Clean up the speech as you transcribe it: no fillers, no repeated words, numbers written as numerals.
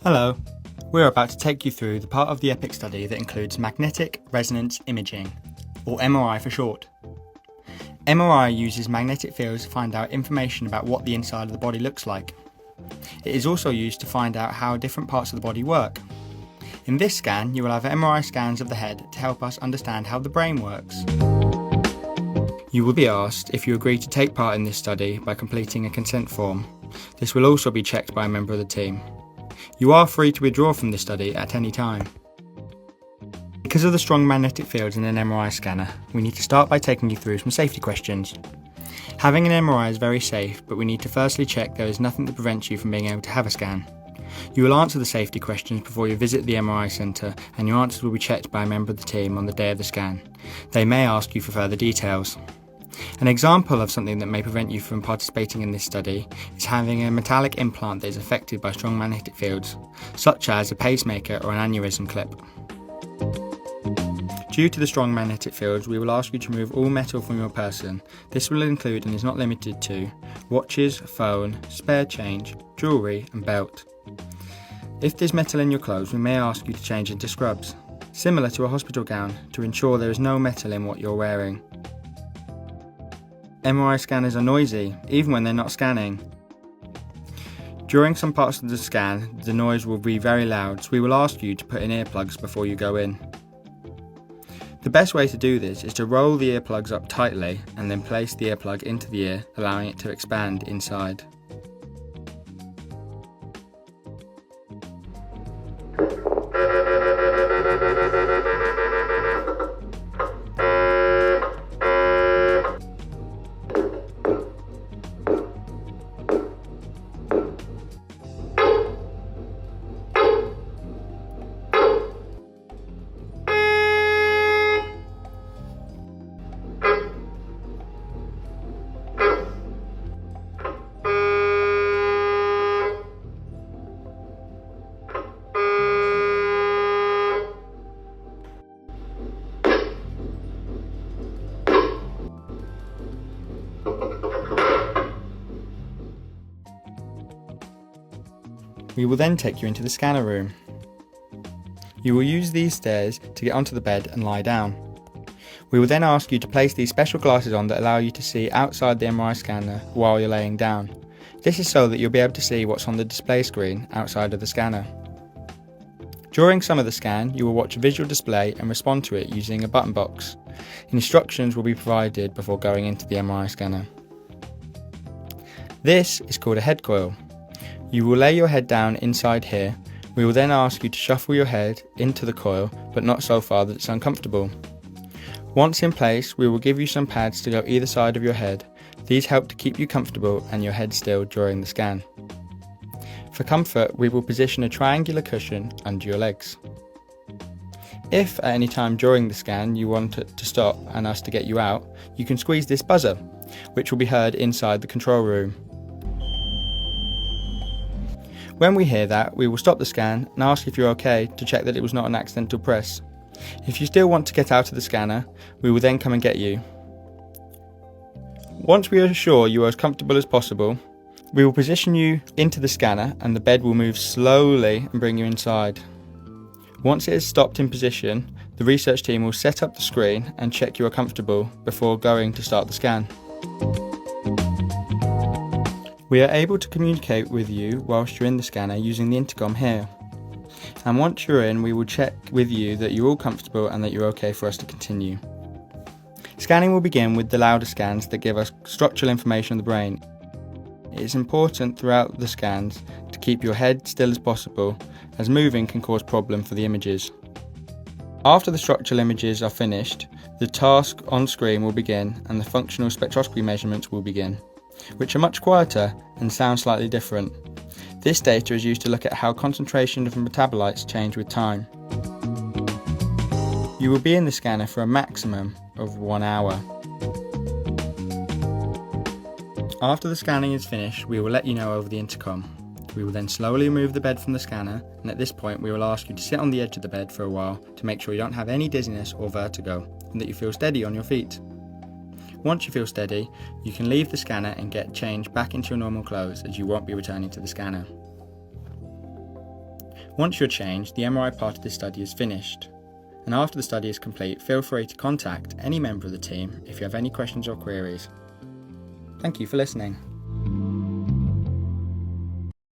Hello, we're about to take you through the part of the EPIC study that includes magnetic resonance imaging, or MRI for short. MRI uses magnetic fields to find out information about what the inside of the body looks like. It is also used to find out how different parts of the body work. In this scan, you will have MRI scans of the head to help us understand how the brain works. You will be asked if you agree to take part in this study by completing a consent form. This will also be checked by a member of the team. You are free to withdraw from this study at any time. Because of the strong magnetic fields in an MRI scanner, we need to start by taking you through some safety questions. Having an MRI is very safe, but we need to firstly check there is nothing that prevents you from being able to have a scan. You will answer the safety questions before you visit the MRI centre, and your answers will be checked by a member of the team on the day of the scan. They may ask you for further details. An example of something that may prevent you from participating in this study is having a metallic implant that is affected by strong magnetic fields, such as a pacemaker or an aneurysm clip. Due to the strong magnetic fields, we will ask you to remove all metal from your person. This will include and is not limited to watches, phone, spare change, jewellery and belt. If there's metal in your clothes, we may ask you to change into scrubs, similar to a hospital gown, to ensure there is no metal in what you're wearing. MRI scanners are noisy, even when they're not scanning. During some parts of the scan, the noise will be very loud, so we will ask you to put in earplugs before you go in. The best way to do this is to roll the earplugs up tightly and then place the earplug into the ear, allowing it to expand inside. We will then take you into the scanner room. You will use these stairs to get onto the bed and lie down. We will then ask you to place these special glasses on that allow you to see outside the MRI scanner while you're laying down. This is so that you'll be able to see what's on the display screen outside of the scanner. During some of the scan, you will watch a visual display and respond to it using a button box. Instructions will be provided before going into the MRI scanner. This is called a head coil. You will lay your head down inside here. We will then ask you to shuffle your head into the coil, but not so far that it's uncomfortable. Once in place, we will give you some pads to go either side of your head. These help to keep you comfortable and your head still during the scan. For comfort, we will position a triangular cushion under your legs. If at any time during the scan you want it to stop and us to get you out, you can squeeze this buzzer, which will be heard inside the control room. When we hear that, we will stop the scan and ask if you're okay to check that it was not an accidental press. If you still want to get out of the scanner, we will then come and get you. Once we are sure you are as comfortable as possible, we will position you into the scanner and the bed will move slowly and bring you inside. Once it is stopped in position, the research team will set up the screen and check you are comfortable before going to start the scan. We are able to communicate with you whilst you're in the scanner using the intercom here. And once you're in, we will check with you that you're all comfortable and that you're okay for us to continue. Scanning will begin with the louder scans that give us structural information of the brain. It is important throughout the scans to keep your head still as possible, as moving can cause problems for the images. After the structural images are finished, the task on screen will begin and the functional spectroscopy measurements will begin, which are much quieter and sound slightly different. This data is used to look at how concentration of metabolites change with time. You will be in the scanner for a maximum of 1 hour. After the scanning is finished, we will let you know over the intercom. We will then slowly remove the bed from the scanner, and at this point we will ask you to sit on the edge of the bed for a while to make sure you don't have any dizziness or vertigo, and that you feel steady on your feet. Once you feel steady, you can leave the scanner and get changed back into your normal clothes, as you won't be returning to the scanner. Once you're changed, the MRI part of the study is finished. And after the study is complete, feel free to contact any member of the team if you have any questions or queries. Thank you for listening.